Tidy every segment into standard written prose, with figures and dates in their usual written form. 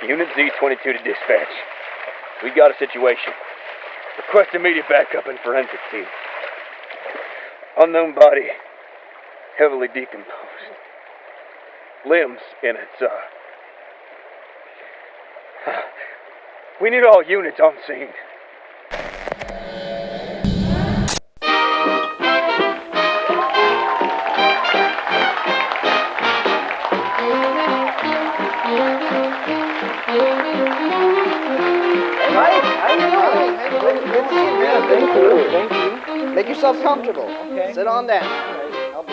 Unit Z-22 to dispatch. We got a situation. Request immediate backup and forensic team. Unknown body, heavily decomposed. Limbs in its, We need all units on scene. Thank you. Make yourself comfortable. Okay. Sit on down. All right, I'll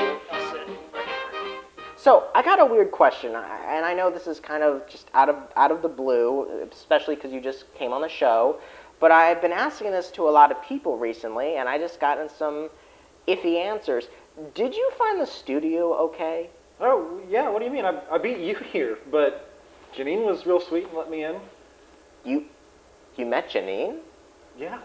sit. So, I got a weird question, and I know this is kind of just out of the blue, especially because you just came on the show, but I've been asking this to a lot of people recently, and I just gotten some iffy answers. Did you find the studio okay? Oh, yeah, what do you mean? I beat you here, but Janine was real sweet and let me in. You met Janine? Yeah.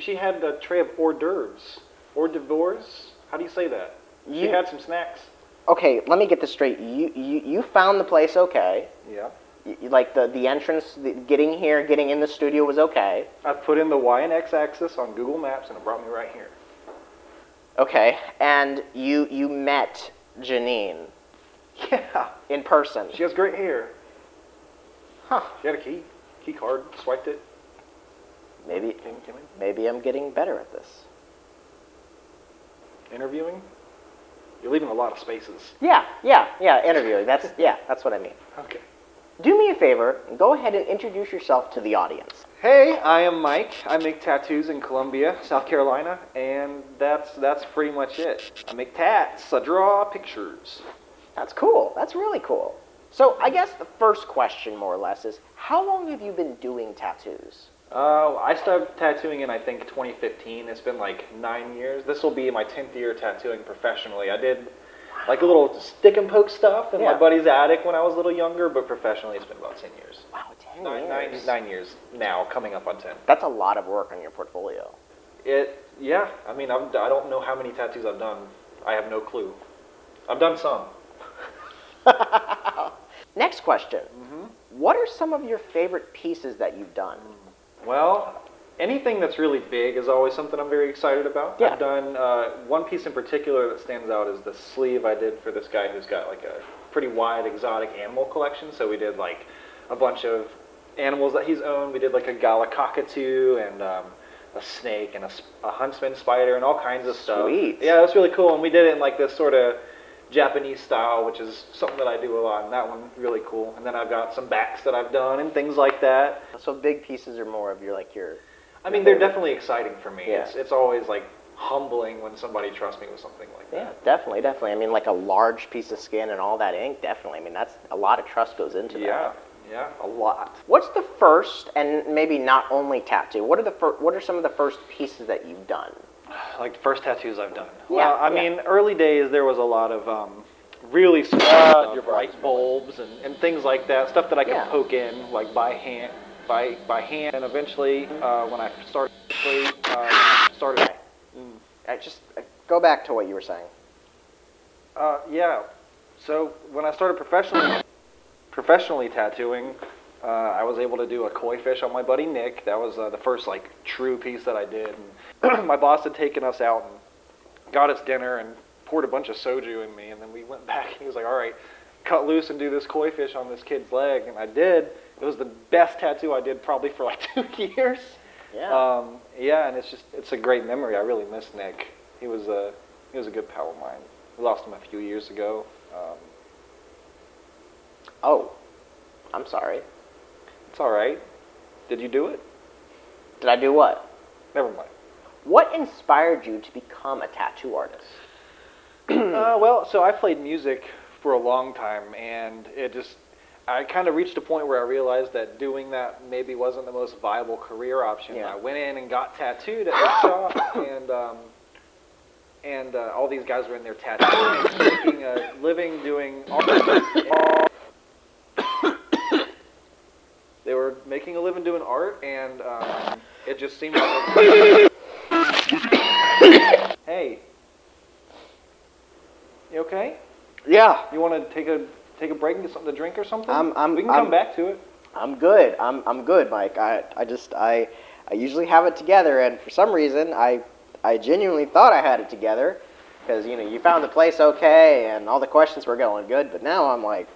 She had a tray of hors d'oeuvres. Hors d'oeuvres? How do you say that? She had some snacks. Okay, let me get this straight. You found the place okay. Yeah. Like the entrance, getting in the studio was okay. I put in the Y and X axis on Google Maps and it brought me right here. Okay, and you met Janine. Yeah. In person. She has great hair. Huh. She had a key card, swiped it. Maybe I'm getting better at this. Interviewing? You're leaving a lot of spaces. Yeah, interviewing. That's what I mean. Okay. Do me a favor and go ahead and introduce yourself to the audience. Hey, I am Mike. I make tattoos in Columbia, South Carolina, and that's pretty much it. I make tats. I draw pictures. That's cool. That's really cool. So I guess the first question, more or less, is how long have you been doing tattoos? I started tattooing in, I think, 2015. It's been like 9 years. This will be my 10th year tattooing professionally. I did like a little stick and poke stuff in my buddy's attic when I was a little younger, but professionally it's been about 10 years. Wow, 10 years. 9 years now, coming up on 10. That's a lot of work on your portfolio. Yeah. I mean, I don't know how many tattoos I've done. I have no clue. I've done some. Next question. Mm-hmm. What are some of your favorite pieces that you've done? Well, anything that's really big is always something I'm very excited about. Yeah. I've done one piece in particular that stands out is the sleeve I did for this guy who's got like a pretty wide exotic animal collection. So we did like a bunch of animals that he's owned. We did like a gala cockatoo and a snake and a huntsman spider and all kinds of stuff. Sweet. Yeah, that's really cool. And we did it in like this sort of Japanese style, which is something that I do a lot, and that one really cool. And then I've got some bats that I've done and things like that. So big pieces are more of your. I mean, they're definitely exciting for me. Yeah. It's always like humbling when somebody trusts me with something like that. Yeah, definitely. I mean, like a large piece of skin and all that ink, definitely. I mean, that's a lot of trust goes into that. Yeah, a lot. What's the first, and maybe not only tattoo? What are some of the first pieces that you've done? Like the first tattoos I've done. Yeah, Well, I mean, early days there was a lot of really small stuff, light bulbs and things like that, stuff that I could poke in like by hand. And eventually, when I started, Just go back to what you were saying. Yeah. So when I started professionally tattooing, I was able to do a koi fish on my buddy Nick. That was the first like true piece that I did. And my boss had taken us out and got us dinner and poured a bunch of soju in me. And then we went back and he was like, all right, cut loose and do this koi fish on this kid's leg. And I did. It was the best tattoo I did probably for like 2 years. Yeah. And it's a great memory. I really miss Nick. He was a good pal of mine. We lost him a few years ago. Oh, I'm sorry. It's all right. Did you do it? Did I do what? Never mind. What inspired you to become a tattoo artist? Well, so I played music for a long time, and I kind of reached a point where I realized that doing that maybe wasn't the most viable career option. Yeah. I went in and got tattooed at the shop, and all these guys were in there tattooing, making a living doing art. They were making a living doing art, and it just seemed like Hey. You okay? Yeah. You want to take a take a break and get something to drink or something? We can I'm come back to it. I'm good. I'm good, Mike. I usually have it together, and for some reason, I genuinely thought I had it together, because you found the place okay, and all the questions were going good. But now I'm like,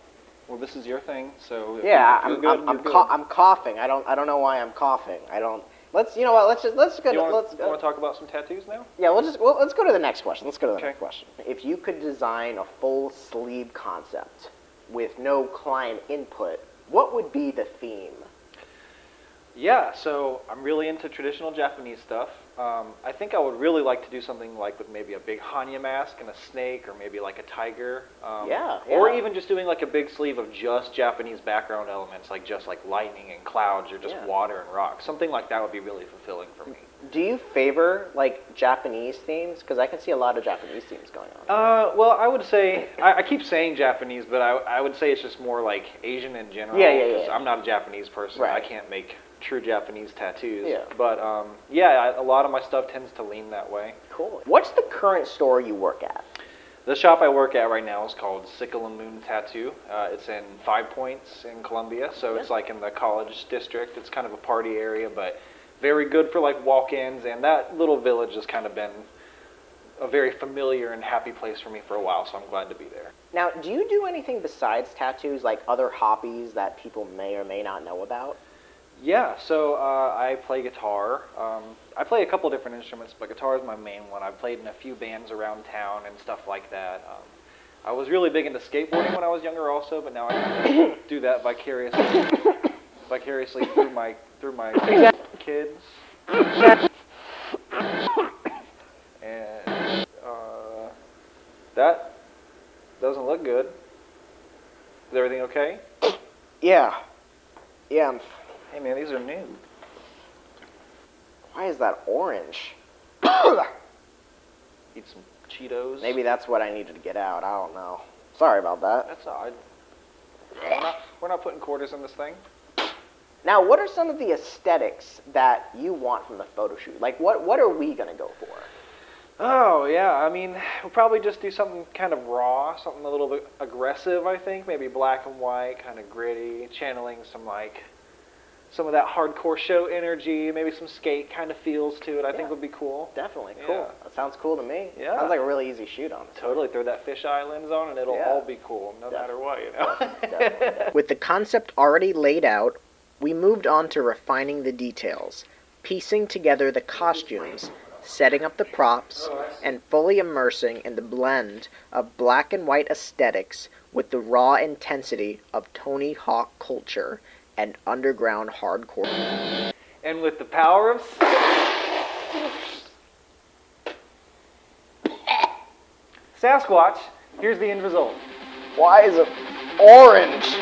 well, this is your thing, so yeah, I'm I'm coughing. I don't know why I'm coughing. I don't. Let's go. You want to talk about some tattoos now? Yeah, let's go to the next question. Let's go to the Okay. next question. If you could design a full sleeve concept with no client input, what would be the theme? Yeah, so I'm really into traditional Japanese stuff. I think I would really like to do something like with maybe a big Hanya mask and a snake, or maybe like a tiger. Yeah. Or even just doing like a big sleeve of just Japanese background elements, like just like lightning and clouds, or just water and rocks. Something like that would be really fulfilling for me. Do you favor like Japanese themes? Because I can see a lot of Japanese themes going on. Well, I would say I keep saying Japanese, but I would say it's just more like Asian in general. Yeah. 'Cause I'm not a Japanese person. Right. I can't make true Japanese tattoos. Yeah. But a lot of my stuff tends to lean that way. Cool. What's the current store you work at? The shop I work at right now is called Sickle and Moon Tattoo. It's in 5 Points in Columbia, so it's like in the college district. It's kind of a party area, but very good for like walk-ins, and that little village has kind of been a very familiar and happy place for me for a while, so I'm glad to be there. Now, do you do anything besides tattoos, like other hobbies that people may or may not know about? Yeah, so I play guitar. I play a couple different instruments, but guitar is my main one. I've played in a few bands around town and stuff like that. I was really big into skateboarding when I was younger also, but now I kind of do that vicariously through my kids. And that doesn't look good. Is everything okay? Yeah. Yeah. Hey man, these are new. Why is that orange? Eat some Cheetos. Maybe that's what I needed to get out. I don't know. Sorry about that. That's odd. We're not putting quarters in this thing. Now, what are some of the aesthetics that you want from the photo shoot? Like, what are we going to go for? Oh, yeah. I mean, we'll probably just do something kind of raw, something a little bit aggressive, I think. Maybe black and white, kind of gritty, channeling some of that hardcore show energy, maybe some skate kind of feels to it, I think would be cool. Definitely. Yeah. Cool. That sounds cool to me. Yeah. Sounds like a really easy shoot, honestly. Totally. Throw that fisheye lens on and it'll all be cool, no matter what, Definitely. With the concept already laid out, we moved on to refining the details, piecing together the costumes, setting up the props, and fully immersing in the blend of black and white aesthetics with the raw intensity of Tony Hawk culture and underground hardcore. And with the power of Sasquatch, here's the end result. Why is it orange?